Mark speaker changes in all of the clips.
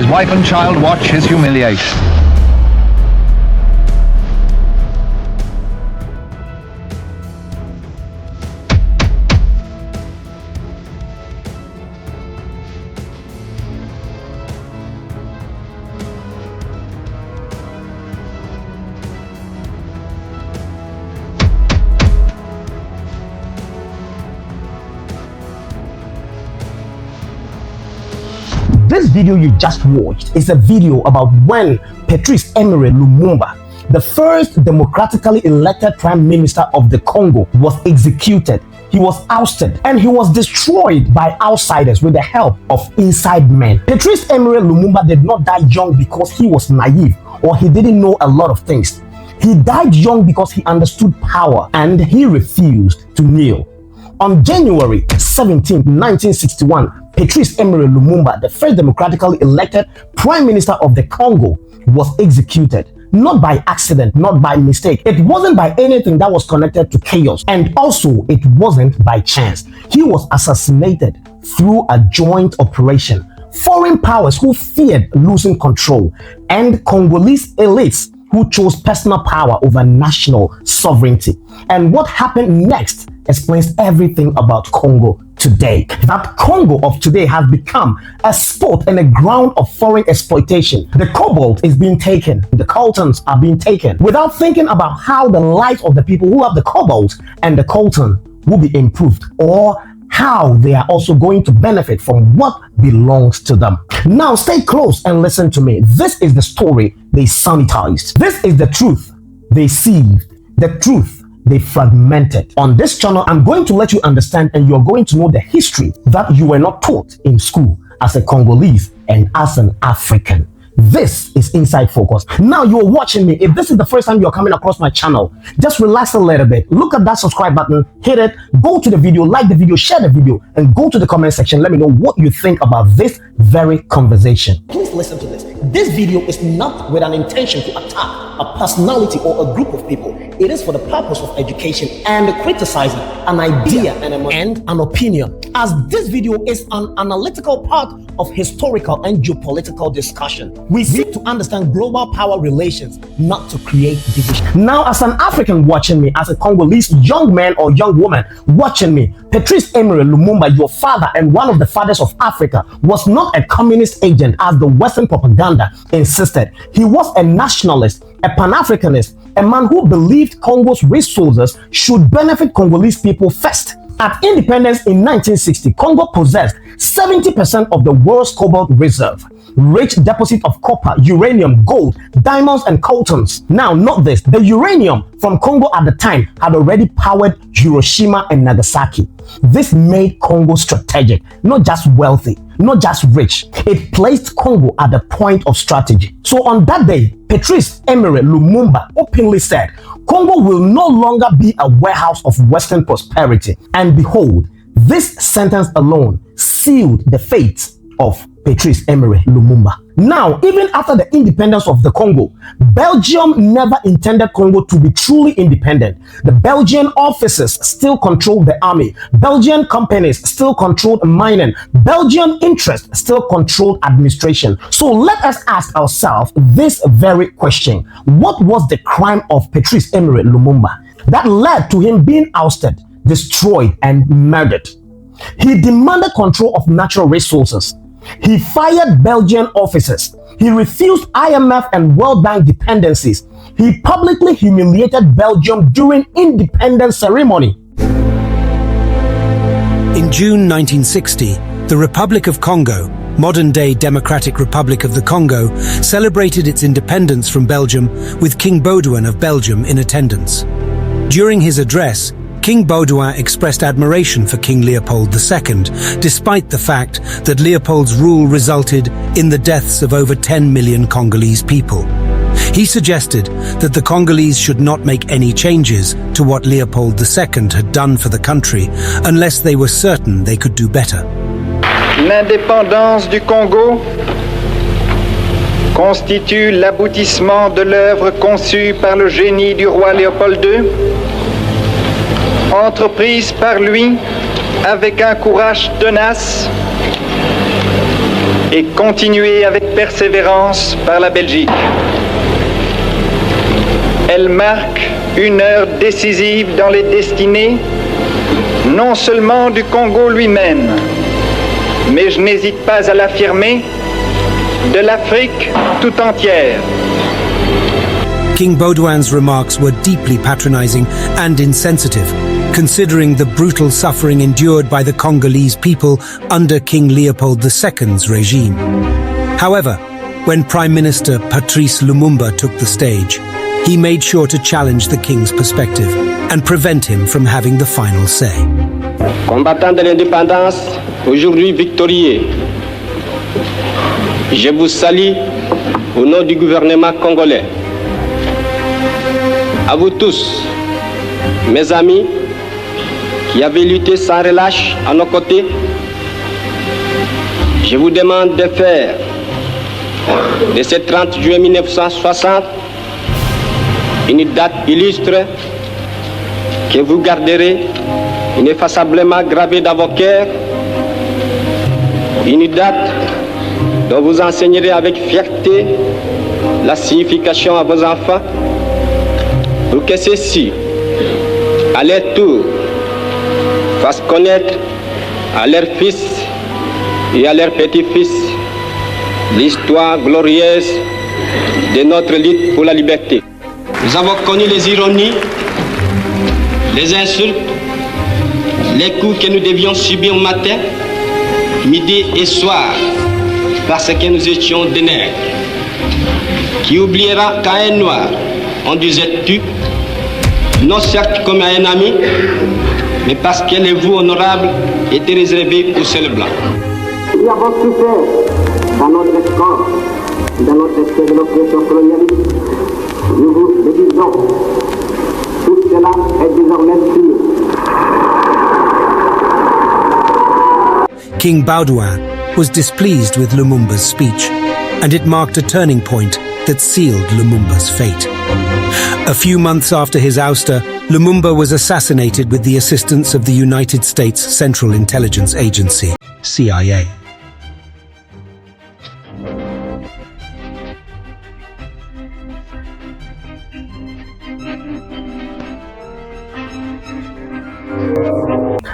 Speaker 1: his wife and child watch his humiliation.
Speaker 2: This video you just watched is a video about when Patrice Lumumba, the first democratically elected prime minister of the Congo, was executed. He was ousted and he was destroyed by outsiders with the help of inside men. Patrice Lumumba did not die young because he was naive or he didn't know a lot of things. He died young because he understood power and he refused to kneel. On January 17, 1961, Patrice Lumumba, the first democratically elected prime minister of the Congo, was executed. Not by accident, not by mistake. It wasn't by anything that was connected to chaos. And also, it wasn't by chance. He was assassinated through a joint operation. Foreign powers who feared losing control and Congolese elites who chose personal power over national sovereignty. And what happened next explains everything about Congo today. That Congo of today has become a sport and a ground of foreign exploitation. The cobalt is being taken, the coltans are being taken, without thinking about how the lives of the people who have the cobalt and the coltan will be improved, or how they are also going to benefit from what belongs to them. Now stay close and listen to me. This is the story they sanitized. This is the truth they sieved. The truth they fragmented. On this channel, I'm going to let you understand and you're going to know the history that you were not taught in school as a Congolese and as an African. This is Inside Focus. Now you're watching me. If this is the first time you're coming across my channel, just relax a little bit. Look at that subscribe button, hit it, go to the video, like the video, share the video, and go to the comment section. Let me know what you think about this very conversation. Please listen to this. This video is not with an intention to attack a personality or a group of people. It is for the purpose of education and criticizing an idea and an opinion, as this video is an analytical part of historical and geopolitical discussion. We seek to understand global power relations, not to create division. Now, as an African watching me, as a Congolese young man or young woman watching me, Patrice Lumumba, your father and one of the fathers of Africa, was not a communist agent as the Western propaganda insisted. He was a nationalist, a Pan-Africanist, a man who believed Congo's resources should benefit Congolese people first. At independence in 1960, Congo possessed 70% of the world's cobalt reserve, rich deposit of copper, uranium, gold, diamonds, and coltans. Now, note this, the uranium from Congo at the time had already powered Hiroshima and Nagasaki. This made Congo strategic, not just wealthy, not just rich. It placed Congo at the point of strategy. So on that day, Patrice Lumumba openly said, Congo will no longer be a warehouse of Western prosperity. And behold, this sentence alone sealed the fate of Patrice Lumumba. Now, even after the independence of the Congo, Belgium never intended Congo to be truly independent. The Belgian officers still controlled the army. Belgian companies still controlled mining. Belgian interests still controlled administration. So let us ask ourselves this very question. What was the crime of Patrice Lumumba that led to him being ousted, destroyed, and murdered? He demanded control of natural resources. He fired Belgian officers. He refused IMF and World Bank dependencies. He publicly humiliated Belgium during independence ceremony.
Speaker 3: In June 1960, the Republic of Congo, modern-day Democratic Republic of the Congo, celebrated its independence from Belgium with King Baudouin of Belgium in attendance. During his address, King Baudouin expressed admiration for King Leopold II, despite the fact that Leopold's rule resulted in the deaths of over 10 million Congolese people. He suggested that the Congolese should not make any changes to what Leopold II had done for the country unless they were certain they could do better.
Speaker 4: L'indépendance du Congo constitue l'aboutissement de l'œuvre conçue par le génie du roi Léopold II, entreprise par lui avec un courage tenace et continuée avec persévérance par la Belgique. Elle marque une heure décisive dans les destinées, non seulement du Congo lui-même, mais je n'hésite pas à l'affirmer, de l'Afrique tout entière.
Speaker 3: King Baudouin's remarks were deeply patronizing and insensitive, considering the brutal suffering endured by the Congolese people under King Leopold II's regime. However, when Prime Minister Patrice Lumumba took the stage, he made sure to challenge the king's perspective and prevent him from having the final say.
Speaker 5: Combattants de l'indépendance, aujourd'hui victorieux, je vous salue au nom du gouvernement congolais. À vous tous, mes amis, qui avez lutté sans relâche à nos côtés, je vous demande de faire de ce 30 juillet 1960 une date illustre que vous garderez ineffaçablement gravée dans vos cœurs, une date dont vous enseignerez avec fierté la signification à vos enfants, pour que ceux-ci, à leur tour, fassent connaître à leurs fils et à leurs petits-fils l'histoire glorieuse de notre lutte pour la liberté. Nous avons connu les ironies, les insultes, les coups que nous devions subir matin, midi et soir, parce que nous étions des nègres. Qui oubliera qu'à un noir, on disait tu, non certes comme à un ami, mais parce que les voix honorables étaient réservées aux seuls blancs.
Speaker 6: Nous avons souffert dans notre corps, dans notre esprit de l'oppression colonialiste. Nous vous le disons, tout cela est désormais fini.
Speaker 3: King Baudouin was displeased with Lumumba's speech, and it marked a turning point that sealed Lumumba's fate. A few months after his ouster, Lumumba was assassinated with the assistance of the United States Central Intelligence Agency, CIA.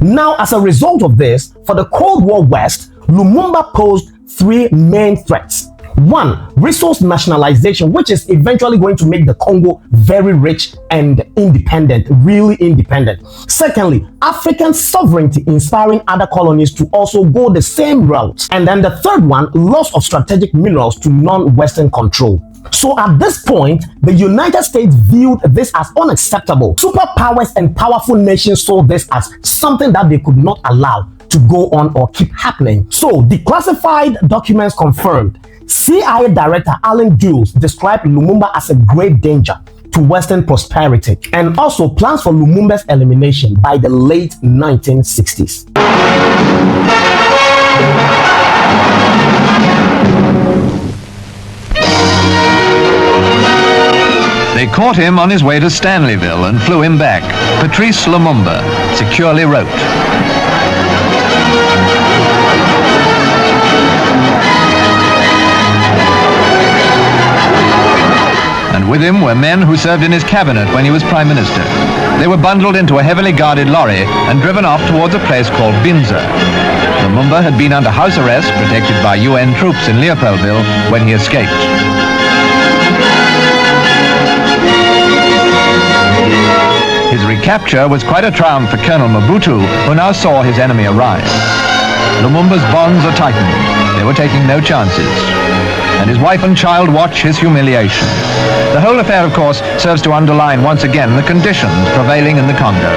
Speaker 2: Now, as a result of this, for the Cold War West, Lumumba posed three main threats. One, resource nationalization, which is eventually going to make the Congo very rich and independent, really independent. Secondly, African sovereignty, inspiring other colonies to also go the same route. And then the third one, loss of strategic minerals to non-Western control. So at this point, the United States viewed this as unacceptable. Superpowers and powerful nations saw this as something that they could not allow to go on or keep happening. So declassified documents confirmed. CIA Director Alan Dulles described Lumumba as a grave danger to Western prosperity, and also plans for Lumumba's elimination by the late 1960s.
Speaker 1: They caught him on his way to Stanleyville and flew him back. Patrice Lumumba securely wrote. And with him were men who served in his cabinet when he was Prime Minister. They were bundled into a heavily guarded lorry and driven off towards a place called Binza. Lumumba had been under house arrest, protected by UN troops in Leopoldville, when he escaped. His recapture was quite a triumph for Colonel Mobutu, who now saw his enemy arrive. Lumumba's bonds are tightened. They were taking no chances. And his wife and child watch his humiliation. The whole affair, of course, serves to underline once again the conditions prevailing in the Congo.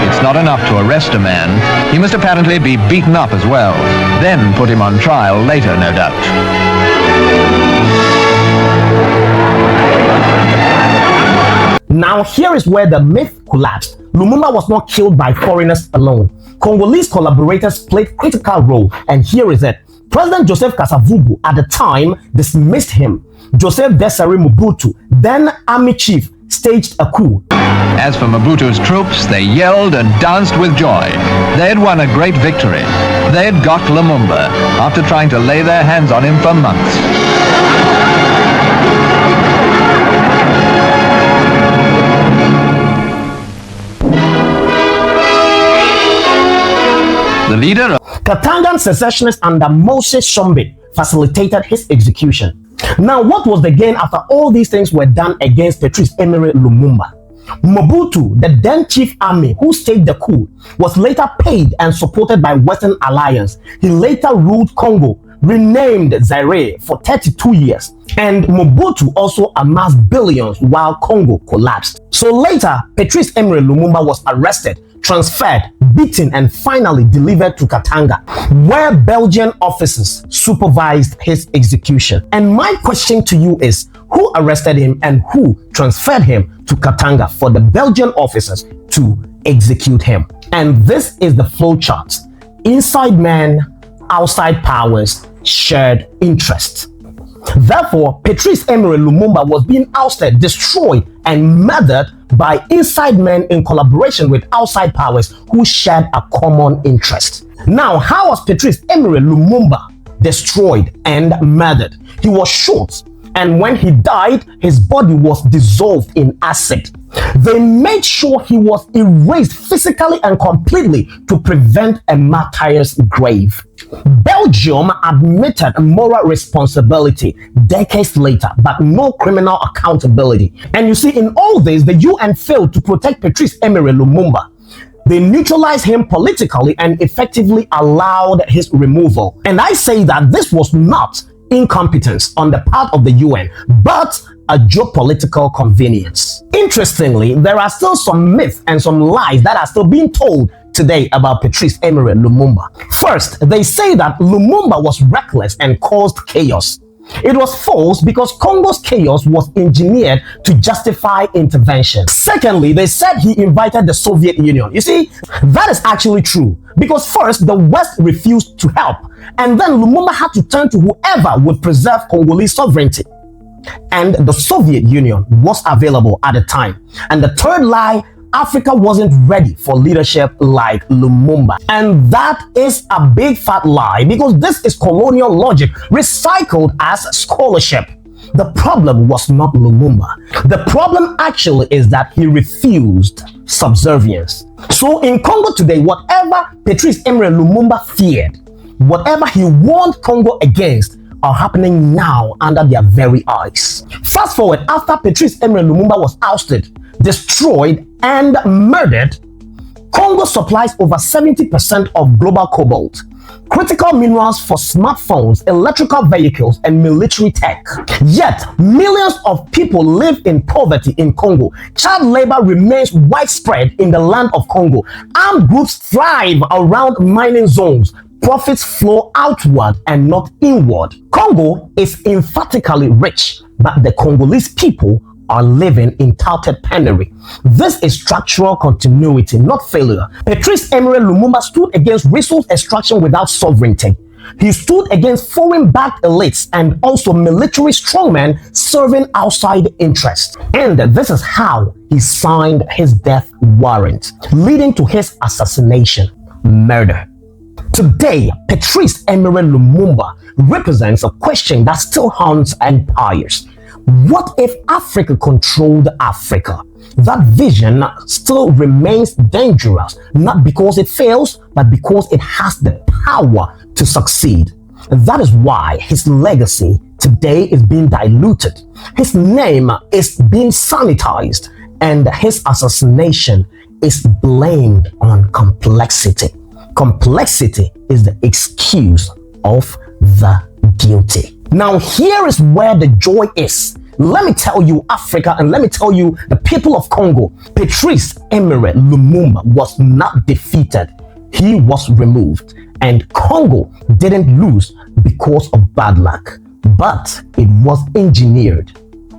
Speaker 1: It's not enough to arrest a man. He must apparently be beaten up as well. Then put him on trial later, no doubt.
Speaker 2: Now, here is where the myth collapsed. Lumumba was not killed by foreigners alone. Congolese collaborators played a critical role, and here is it. President Joseph Kasavubu at the time dismissed him. Joseph Desiré Mobutu, then army chief, staged a coup.
Speaker 1: As for Mobutu's troops, they yelled and danced with joy. They had won a great victory. They had got Lumumba after trying to lay their hands on him for months. The leader of
Speaker 2: Katangan secessionists under Moses Sombe facilitated his execution. Now, what was the gain after all these things were done against Patrice Lumumba? Mobutu, the then chief army who staged the coup, was later paid and supported by Western alliance. He later ruled Congo, renamed Zaire, for 32 years. And Mobutu also amassed billions while Congo collapsed. So later, Patrice Lumumba was arrested, transferred, beaten, and finally delivered to Katanga, where Belgian officers supervised his execution. And my question to you is, who arrested him and who transferred him to Katanga for the Belgian officers to execute him? And this is the flowchart. Inside men, outside powers, shared interest. Therefore, Patrice Lumumba was being ousted, destroyed, and murdered by inside men in collaboration with outside powers who shared a common interest. Now, how was Patrice Lumumba destroyed and murdered? He was shot, and when he died, his body was dissolved in acid. They made sure he was erased physically and completely to prevent a martyr's grave. Belgium admitted moral responsibility decades later, but no criminal accountability. And you see, in all this, the UN failed to protect Patrice Lumumba. They neutralized him politically and effectively allowed his removal. And I say that this was not incompetence on the part of the UN, but a geopolitical convenience. Interestingly, there are still some myths and some lies that are still being told today about Patrice Lumumba. First, they say that Lumumba was reckless and caused chaos. It was false because Congo's chaos was engineered to justify intervention. Secondly, they said he invited the Soviet Union. You see, that is actually true because first, the West refused to help, and then Lumumba had to turn to whoever would preserve Congolese sovereignty. And the Soviet Union was available at the time. And the third lie, Africa wasn't ready for leadership like Lumumba. And that is a big fat lie because this is colonial logic recycled as scholarship. The problem was not Lumumba. The problem actually is that he refused subservience. So in Congo today, whatever Patrice Lumumba feared, whatever he warned Congo against, are happening now under their very eyes. Fast forward, after Patrice Lumumba was ousted, destroyed, and murdered, Congo supplies over 70% of global cobalt, critical minerals for smartphones, electrical vehicles, and military tech. Yet, millions of people live in poverty in Congo. Child labor remains widespread in the land of Congo. Armed groups thrive around mining zones. Profits flow outward and not inward. Congo is emphatically rich, but the Congolese people are living in touted penury. This is structural continuity, not failure. Patrice Lumumba stood against resource extraction without sovereignty. He stood against foreign-backed elites and also military strongmen serving outside interests. And this is how he signed his death warrant, leading to his assassination, murder. Today, Patrice Lumumba represents a question that still haunts empires. What if Africa controlled Africa? That vision still remains dangerous, not because it fails, but because it has the power to succeed. That is why his legacy today is being diluted. His name is being sanitized, and his assassination is blamed on complexity. Complexity is the excuse of the guilty. Now, here is where the joy is. Let me tell you, Africa, and let me tell you, the people of Congo, Patrice Lumumba was not defeated. He was removed. And Congo didn't lose because of bad luck, but it was engineered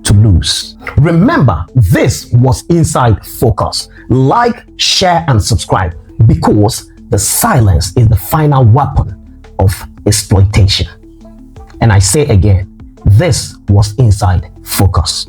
Speaker 2: to lose. Remember, this was Inside Focus. Like, share, and subscribe because the silence is the final weapon of exploitation. And I say again, this was Inside Focus.